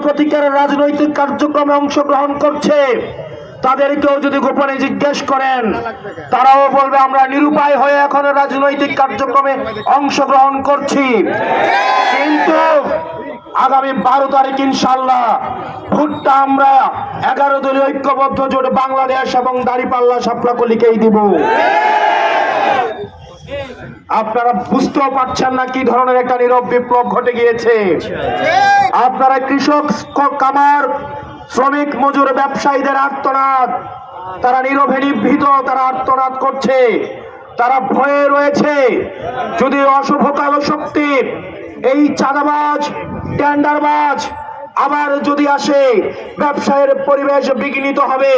প্রতিকারের রাজনৈতিক কার্যক্রমে অংশগ্রহণ করছে তাদেরকেও যদি গোপনে জিজ্ঞেস করেন তারাও বলবে আমরা নিরুপায় হয়ে এখন রাজনৈতিক কার্যক্রমে অংশগ্রহণ করছি। কিন্তু আগামী 12 তারিখ ইনশাআল্লাহ ভোটটা আমরা 11 দলীয় ঐক্যবদ্ধ জোট বাংলাদেশ এবং দাঁড়িপাল্লা শাপলাকলিকেই দিব। আপনারা বুঝতেও পারছেন না কি ধরনের একটা নীরব বিপ্লব ঘটে গিয়েছে। আপনারা কৃষক, কামার, শ্রমিক, মজুর, ব্যবসায়ীদের আর্তনাদ, তারা নীরবে নিভৃত, তারা আর্তনাদ করছে, তারা ভয়ে রয়েছে যদি অশুভ কালো শক্তি এই চাঁদাবাজ, টেন্ডারবাজ আবার যদি আসে ব্যবসায়ের পরিবেশ বিঘ্নিত হবে।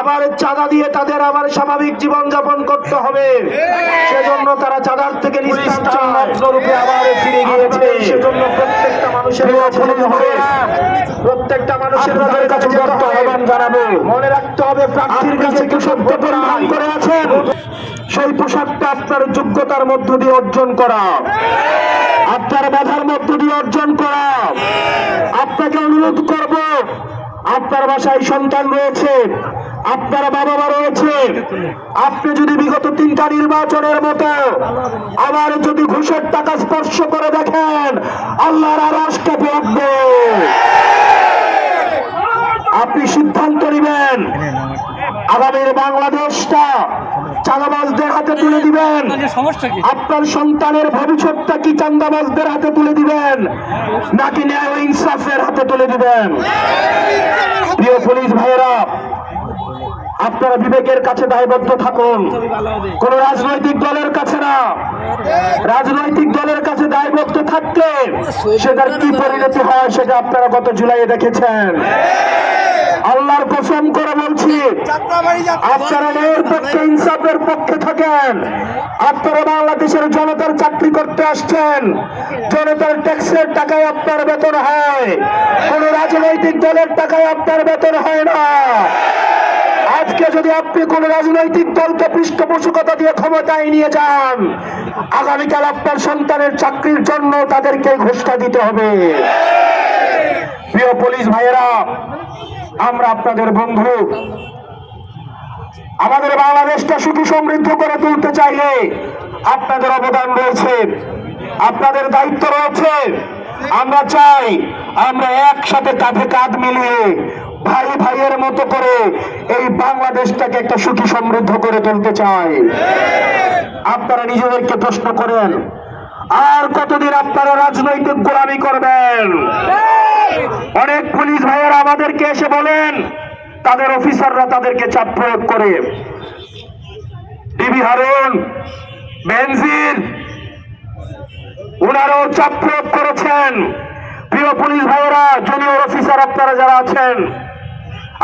আবার চাঁদা দিয়ে তাদের আবার স্বাভাবিক জীবন যাপন করতে হবে, সেজন্য তারা চাঁদার থেকে রূপে আবার ফিরে গিয়েছে। সেজন্য প্রত্যেকটা মানুষের কাছে জানাবো, মনে রাখতে হবে প্রার্থীর কাছে কি সত্য পরিধান করে আছেন সেই পোশাকটা আপনার যোগ্যতার মধ্য দিয়ে অর্জন করা, আপনার বাধার মধ্য দিয়ে অর্জন করা। আপনাকে অনুরোধ করব, আপনার বাসায় সন্তান রয়েছে, আপনার বাবা মা রয়েছে, আপনি যদি বিগত 3টা নির্বাচনের মতো আবার যদি ঘুষের টাকা স্পর্শ করে দেখেন আল্লাহর আরশ কেঁপে উঠবে। আপনি সিদ্ধান্ত নেবেন আগামীর বাংলাদেশটা চাঁদাবাজদের হাতে তুলে দিবেন, আপনার সন্তানের ভবিষ্যৎটা কি চাঁদাবাজদের হাতে তুলে দিবেন নাকি ন্যায় ও ইনসাফের হাতে তুলে দিবেন? প্রিয় পুলিশ ভাইয়েরা, আপনারা বিবেকের কাছে দায়বদ্ধ থাকুন, কোন রাজনৈতিক দলের কাছে না। রাজনৈতিক দলের কাছে দায়বদ্ধ থাকলে সেটার কি পরিণতি হয় সেটা আপনারা গত জুলাইয়ে দেখেছেন। আল্লাহর কসম করে বলছি, আপনারা ন্যায়ের পক্ষে, ইনসাফের পক্ষে থাকেন। আপনারা বাংলাদেশের জনতার চাকরি করতে আসছেন, জনতার ট্যাক্সের টাকায় আপনার বেতন হয়, কোন রাজনৈতিক দলের টাকায় আপনার বেতন হয় না। আজকে যদি আপনি কোন রাজনৈতিক দলকে পৃষ্ঠপোষকতা দিয়ে ক্ষমতায় নিয়ে যান, আগামীকাল আপনার সন্তানের চাকরির জন্য তাদেরকে ঘোষণা দিতে হবে। প্রিয় পুলিশ ভাইয়েরা, আমরা আপনাদের বন্ধু। আমাদের বাংলাদেশটা সুখী সমৃদ্ধ করে তুলতে চাইলে আপনাদের অবদান রয়েছে, আপনাদের দায়িত্ব রয়েছে। আমরা চাই আমরা একসাথে কাঁধে কাঁধ মিলিয়ে ভাই ভাইয়ের মতো করে এই বাংলাদেশটাকে একটা সুখী সমৃদ্ধ করে তুলতে চাই। আপনারা নিজেদেরকে প্রশ্ন করেন, আর কতদিন আপনারা রাজনৈতিক গোলামি করবেন? অনেক পুলিশ ভাইয়েরা আমাদেরকে এসে বলেন তাদের অফিসাররা তাদেরকে চাপ প্রয়োগ করে, ডিবি হারুন, বেনজির, ওনারাও চাপ প্রয়োগ করেছেন। প্রিয় পুলিশ ভাইয়েরা, জুনিয়র অফিসার আপনারা যারা আছেন,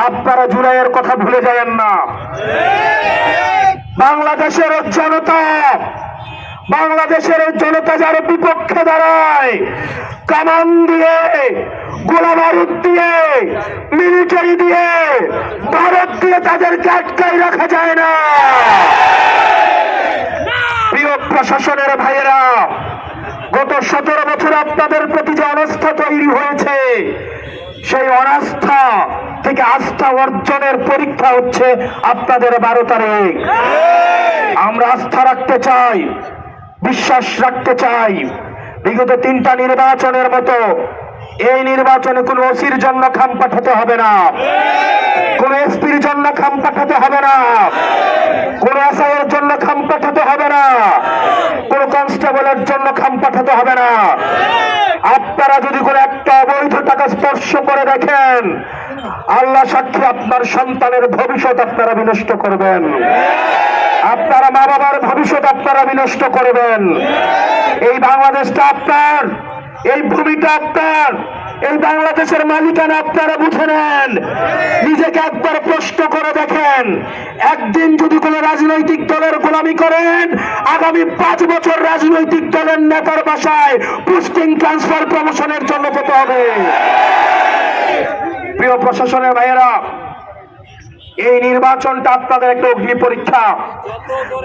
আপনারা জুলাইয়ের কথা ভুলে যাবেন না। বাংলাদেশের জনতা যার বিপক্ষে দাঁড়ায়, কামান দিয়ে, গোলা বারুদ দিয়ে, মিলিটারি দিয়ে, ভারত দিয়ে তাদেরকে আটকাই রাখা যায় না। প্রিয় প্রশাসনের ভাইয়েরা, গত 17 বছর আপনাদের প্রতি যে অনাস্থা তৈরি হয়েছে, সেই অনাস্থা থেকে আস্থা অর্জনের পরীক্ষা হচ্ছে আপনাদের 12 তারিখ। আমরা আস্থা রাখতে চাই, বিশ্বাস রাখতে চাই, বিগত 3টা নির্বাচনের মতো এই নির্বাচনে কোন ওসির জন্য খাম পাঠাতে হবে না, কোন এসপির জন্য খাম পাঠাতে হবে না, কোন এসআইয়ের জন্য খাম পাঠাতে হবে না, কোন কনস্টেবলের জন্য খাম পাঠাতে হবে না। আপনারা যদি কোনো একটা অবৈধ টাকা স্পর্শ করে দেখেন, আল্লাহ সাক্ষী আপনার সন্তানের ভবিষ্যৎ আপনারা বিনষ্ট করবেন, আপনারা মা বাবার ভবিষ্যৎ আপনারা বিনষ্ট করবেন। এই বাংলাদেশটা আপনার, এই ভূমিটা আপনার, এই বাংলাদেশের মালিকানা আপনারা বুঝে নেন। নিজেকে একবার প্রশ্ন করে দেখেন, একদিন যদি কোন রাজনৈতিক দলের গোলামি করেন, আগামী 5 বছর রাজনৈতিক দলের নেতার বাসায় পোস্টিং ট্রান্সফার প্রমোশনের জন্য যেতে হবে। প্রিয় প্রশাসনের ভাইয়েরা, এই নির্বাচনটা আপনাদের একটা অগ্নি পরীক্ষা।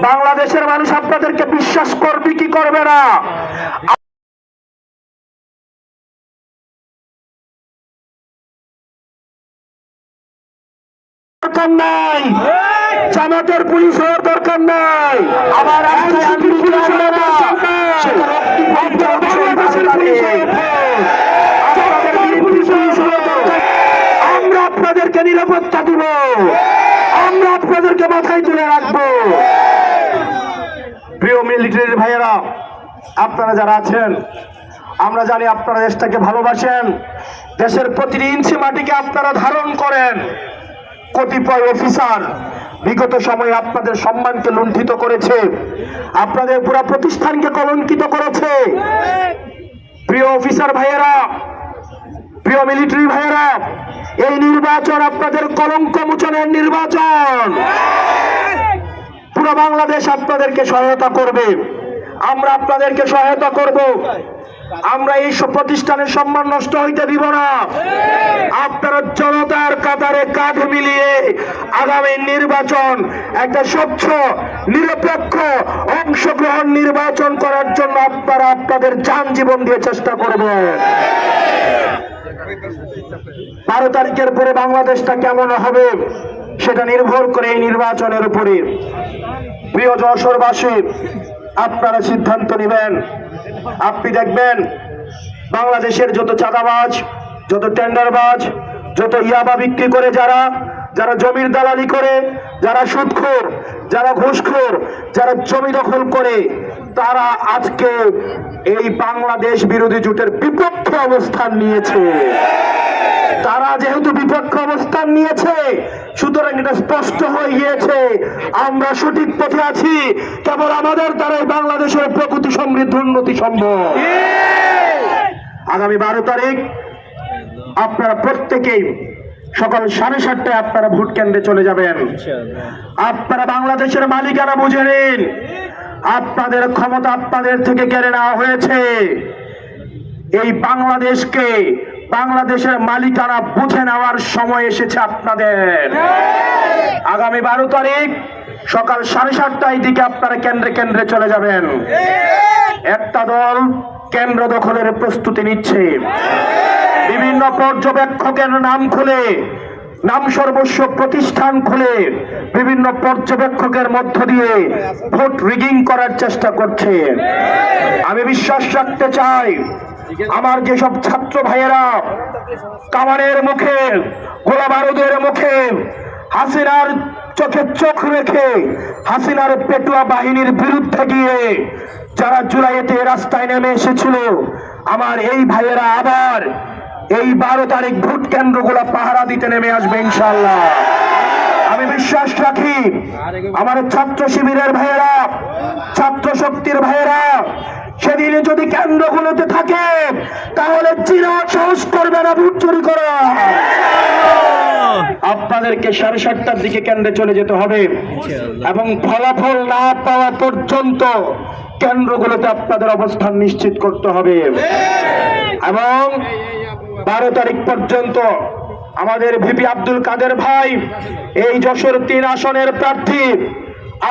বাংলাদেশের মানুষ আপনাদেরকে বিশ্বাস করবে কি করবে না দরকার নাই, জামাতের পুলিশ হওয়ার দরকার নাই, আমার আমরা আপনাদেরকে নিরাপত্তা দিব, আমরা আপনাদেরকে মাথায় তুলে রাখবো। প্রিয় মিলিটারির ভাইয়েরা, আপনারা যারা আছেন, আমরা জানি আপনারা দেশটাকে ভালোবাসেন, দেশের প্রতিটি ইঞ্চি মাটিকে আপনারা ধারণ করেন। কতিপয় অফিসার বিগত সময়ে আপনাদের সম্মানকে লুণ্ঠিত করেছে, আপনাদের পুরো প্রতিষ্ঠানকে কলঙ্কিত করেছে। প্রিয় অফিসার ভাইয়েরা, প্রিয় মিলিটারি ভাইয়েরা, এই নির্বাচন আপনাদের কলঙ্ক মোচনের নির্বাচন। পুরো বাংলাদেশ আপনাদেরকে সহায়তা করবে, আমরা আপনাদেরকে সহায়তা করব। আমরা এই প্রতিষ্ঠানের সম্মান নষ্ট হইতে দিব না। আপনারা জনতার কাতারে কাঁধ মিলিয়ে আগামী নির্বাচন একটা স্বচ্ছ নিরপেক্ষ অংশগ্রহণ নির্বাচন করার জন্য আপনারা আপনাদের জান জীবন দিয়ে চেষ্টা করবেন। 12 তারিখের পরে বাংলাদেশটা কেমন হবে সেটা নির্ভর করে এই নির্বাচনের উপরে। প্রিয় যশোরবাসী, আপনারা সিদ্ধান্ত নেবেন। আপনি দেখবেন বাংলাদেশের যত চাঁদাবাজ, যত টেন্ডারবাজ, যত ইয়াবা বিক্রি করে যারা জমির দালালি করে, যারা সুদখোর, যারা ঘুষখোর, যারা জমি দখল করে, তারা আজকে এই বাংলাদেশ বিরোধী জোটের বিপক্ষে অবস্থান নিয়েছে। তারা যেহেতু বিপক্ষে অবস্থান নিয়েছে, সুতরাং এটা স্পষ্ট হয়ে গিয়েছে আমরা সঠিক পথে আছি। কেবল আমাদের দ্বারাই বাংলাদেশের প্রকৃতি সমৃদ্ধ উন্নতি সম্ভব। আগামী 12 তারিখ আপনারা প্রত্যেকেই সকাল 7:30টায় আপনারা ভোট কেন্দ্রে চলে যাবেন। আপনারা বাংলাদেশের মালিকানা বুঝে নিন। আপনাদের ক্ষমতা আপনাদের থেকে কেড়ে নেওয়া হয়েছে। এই বাংলাদেশের মালিকানা বুঝে নেওয়ার সময় এসেছে আপনাদের। আগামী 12 তারিখ সকাল 7:30টার দিকে আপনারা কেন্দ্রে কেন্দ্রে চলে যাবেন। একটা দল কেন্দ্র দখলের প্রস্তুতি নিচ্ছে, বিভিন্ন পর্যবেক্ষকের নাম খুলে, নাম সর্বস্ব প্রতিষ্ঠান খুলে বিভিন্ন পর্যবেক্ষকের মধ্য দিয়ে ভোট রিগিং করার চেষ্টা করছে। আমি বিশ্বাস রাখতে চাই, আমার যেসব ছাত্র ভাইয়েরা কামানের মুখে, গোলা বারুদের মুখে, হাসিনার চোখে চোখ রেখে হাসিনার পেটুয়া বাহিনীর বিরুদ্ধে গিয়ে যারা জুলাইতে রাস্তায় নেমে এসেছিল, আমার এই ভাইয়েরা আবার এই 12 তারিখ ভোট কেন্দ্রগুলো পাহারা দিতে নেমে আসবে ইনশাআল্লাহ। আমি বিশ্বাস রাখি আমার ছাত্র শিবিরের ভাইয়েরা, ছাত্র শক্তির ভাইয়েরা সেদিনে যদি কেন্দ্রগুলোতে থাকে তাহলে চিরা সাহস করবে না ভোট চুরি করা। আপনাদেরকে 7:30টার দিকে কেন্দ্রে চলে যেতে হবে এবং ফলাফল না পাওয়া পর্যন্ত কেন্দ্রগুলোতে আপনাদের অবস্থান নিশ্চিত করতে হবে। এবং 12 তারিখ পর্যন্ত আমাদের ভিপি আব্দুল কাদের ভাই এই যশোর 3 আসনের প্রার্থী,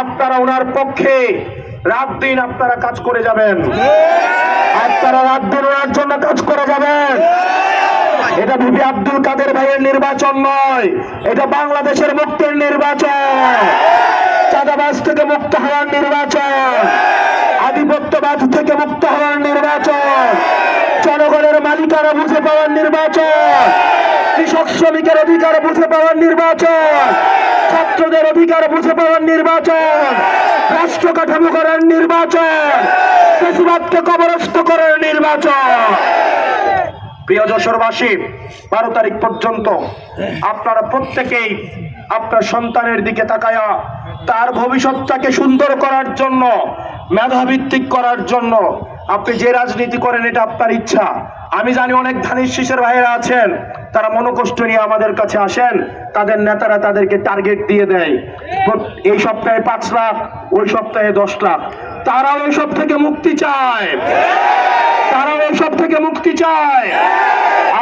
আপনারা ওনার পক্ষে রাত দিন আপনারা কাজ করে যাবেন। আপনারা রাত দিন ওনার জন্য কাজ করে যাবেন। এটা ভিপি আব্দুল কাদের ভাইয়ের নির্বাচন নয়, এটা বাংলাদেশের মুক্তির নির্বাচন, চাঁদাবাজ থেকে মুক্ত হওয়ার নির্বাচন, আধিপত্যবাদ থেকে মুক্ত হওয়ার নির্বাচন, জনগণের মালিকানা বুঝে পাওয়ার নির্বাচন, কৃষক শ্রমিকের অধিকার বুঝে পাওয়ার নির্বাচন, ছাত্রদের অধিকার বুঝে পাওয়ার নির্বাচন, রাষ্ট্র কাঠামো করার নির্বাচন, ফ্যাসিবাদকে কবরস্থ করার নির্বাচন। প্রিয় যশোরবাসী, 12 তারিখ পর্যন্ত আপনারা প্রত্যেকেই আপনার সন্তানের দিকে তাকায়া তার ভবিষ্যৎটাকে সুন্দর করার জন্য, মেধাভিত্তিক করার জন্য, আপনি যে রাজনীতি করেন এটা আপনার ইচ্ছা, আমি জানি অনেক ধানের শীষের ভাইয়েরা আছেন, তারা মনোকষ্ট নিয়ে আমাদের কাছে আসেন, তাদের নেতারা তাদেরকে টার্গেট দিয়ে দেয়, এই সপ্তাহে 5 লাখ, ওই সপ্তাহে 10 লাখ। তারাও এইসব থেকে মুক্তি চায়, তারাও এইসব থেকে মুক্তি চায়।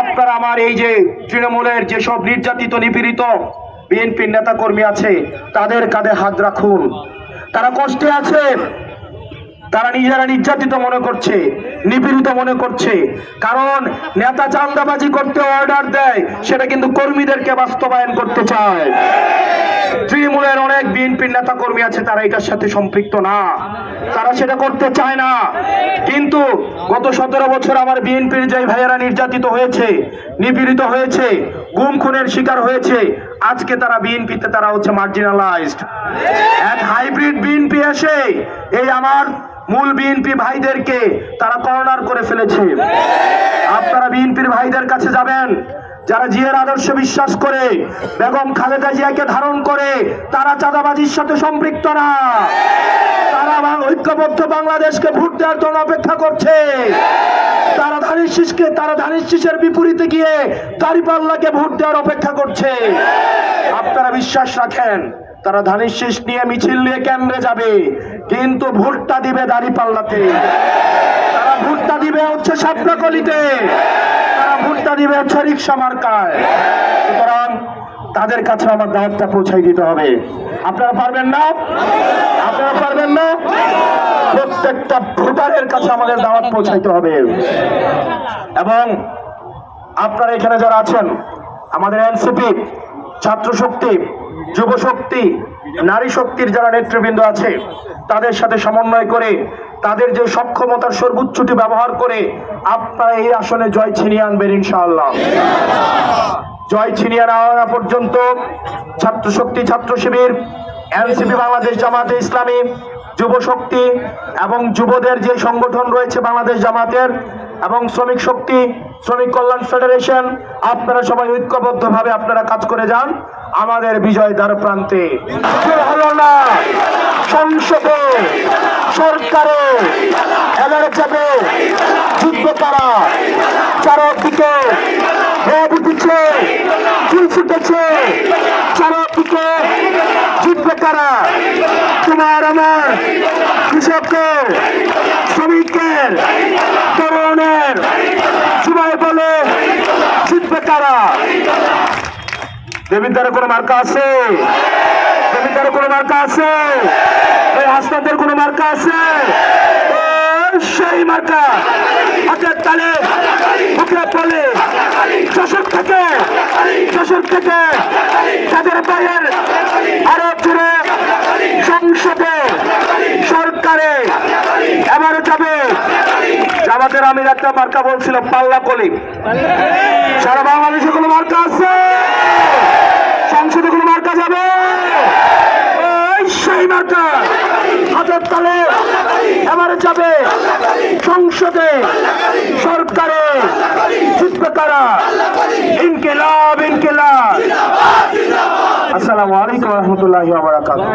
আপনারা আমার এই যে তৃণমূলের যেসব নির্যাতিত নিপীড়িত বিএনপির নেতা কর্মী আছে, তাদের কাঁধে হাত রাখুন। তারা কষ্টে আছে, তারা নিজেরা নির্যাতিত মনে করছে, নিপীড়িত মনে করছে, কারণ নেতা চাঁদাবাজি করতে অর্ডার দেয়, সেটা কিন্তু কর্মীদেরকে বাস্তবায়ন করতে চায়। তৃণমূলের অনেক বিএনপির নেতা কর্মী আছে, তারা এটার সাথে সম্পৃক্ত না, তারা সেটা করতে চায় না। কিন্তু গত 17 বছর আমার বিএনপির যে ভাইয়েরা নির্যাতিত হয়েছে, নিপীড়িত হয়েছে, গুম খুনের শিকার হয়েছে, আজকে তারা বিএনপিতে তারা হচ্ছে মার্জিনালাইজড। এক হাইব্রিড বিএনপি এসে এই আমার মূল বিএনপি ভাইদেরকে তারা কর্নার করে ফেলেছে। আপনারা বিএনপির ভাইদের কাছে যাবেন, যারা জিয়ার আদর্শে বিশ্বাস করে, বেগম খালেদা জিয়াকে ধারণ করে, তারা চাঁদাবাজির সাথে সম্পৃক্ত না। তারা ঐক্যবদ্ধ বাংলাদেশকে ভোট দেওয়ার জন্য অপেক্ষা করছে। তারা ধানের শীষের বিপরীতে গিয়ে দাঁড়িপাল্লাকে ভোট দেওয়ার অপেক্ষা করছে। আপনারা বিশ্বাস রাখেন, তারা ধানের শীষ নিয়ে মিছিল নিয়ে কেন্দ্রে যাবে, কিন্তু ভোটটা দিবে দাঁড়িপাল্লাতে, তারা ভোটটা দিবে হচ্ছে সাপড়াকলিতে, তারা ভোটটা দিবে হচ্ছে রিক্সা মার্কায়। সুতরাং তাদের কাছে আমার দায়িত্বটা পৌঁছাই দিতে হবে। আপনারা পারবেন না? আপনারা পারবেন না? প্রত্যেকটা ভোটারের কাছে আমাদের দাওয়াত পৌঁছাইতে হবে। এবং আপনারা এখানে যারা আছেন, আমাদের এনসিপি, ছাত্র শক্তি, যুব শক্তি, নারী শক্তির যারা নেতৃবৃন্দ আছে, তাদের সাথে সমন্বয় করে, তাদের যে সক্ষমতার সর্বোচ্চটি ব্যবহার করে আপনারা এই আসনে জয় ছিনিয়ে আনবেন ইনশাআল্লাহ। জয় ছিনিয়ে না আনা পর্যন্ত ছাত্র শক্তি, ছাত্র শিবির, এনসিপি, বাংলাদেশ জামাতে ইসলামী, যুব শক্তি এবং যুবদের যে সংগঠন রয়েছে বাংলাদেশ জামাতের, এবং শ্রমিক শক্তি, শ্রমিক কল্যাণ ফেডারেশন, আপনারা সবাই ঐক্যবদ্ধভাবে আপনারা কাজ করে যান আমাদের বিজয় দ্বার প্রান্তে। হলো না সংসদে, সরকারে এবারে যাবে, জিতবে তারা। চারদিকে ভেদ উঠেছে, ফুল ফুটেছে, চারদিকে জিতবে তারা। তোমার আমার কৃষকের, শ্রমিকের, তরুণের, সবাই বলে জিতবে তারা। দেবিদ্বারে কোনো মার্কা আছে? দেবিদ্বারে কোনো মার্কা আছে? এই হাসপাতালের কোনো মার্কা আছে? সেই মার্কা হাতের তালে, মুখে বলে, শাসক থেকে তাদের পায়ের আরো জুড়ে সংসদে, সরকারে এবারে যাবে। আমাদের আমির একটা মার্কা বলছিল পাল্লা কলি। সারা বাংলাদেশে কোনো মার্কা আছে? সংসদে কোনো মার্কা যাবে? সেই মার্কা হাতের তালে এবারে যাবে, সংসদে, সরকারে জিতবে তারা। ইনকিলাব, ইনকিলাব। আসসালামু আলাইকুম ওয়া রাহমাতুল্লাহি ওয়া বারাকাতুহু।